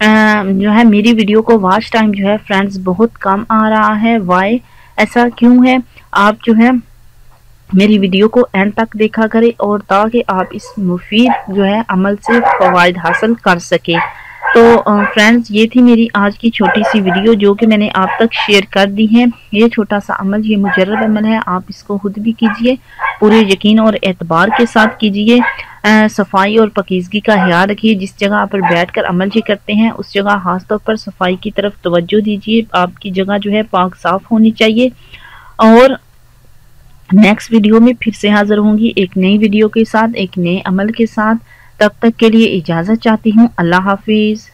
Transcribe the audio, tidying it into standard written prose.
जो है मेरी वीडियो को वॉच टाइम जो है फ्रेंड्स बहुत कम आ रहा है। वाई, ऐसा क्यों है? आप जो है मेरी वीडियो को एंड तक देखा करें और ताकि आप इस मुफीद जो है अमल से फ़वाइद हासिल कर सके। तो फ्रेंड्स, ये थी मेरी आज की छोटी सी वीडियो जो कि मैंने आप तक शेयर कर दी है। ये छोटा सा अमल, ये मुजर्रब अमल है, आप इसको खुद भी कीजिए, पूरे यकीन और एतबार के साथ कीजिए। सफाई और पकीज़गी का ख्याल रखिए। जिस जगह पर बैठकर अमल ये करते हैं उस जगह खास तौर पर सफाई की तरफ तवज्जो दीजिए। आपकी जगह जो है पाक साफ होनी चाहिए। और नेक्स्ट वीडियो में फिर से हाजिर होंगी एक नई वीडियो के साथ, एक नए अमल के साथ। तब तक के लिए इजाज़त चाहती हूँ। अल्लाह हाफिज़।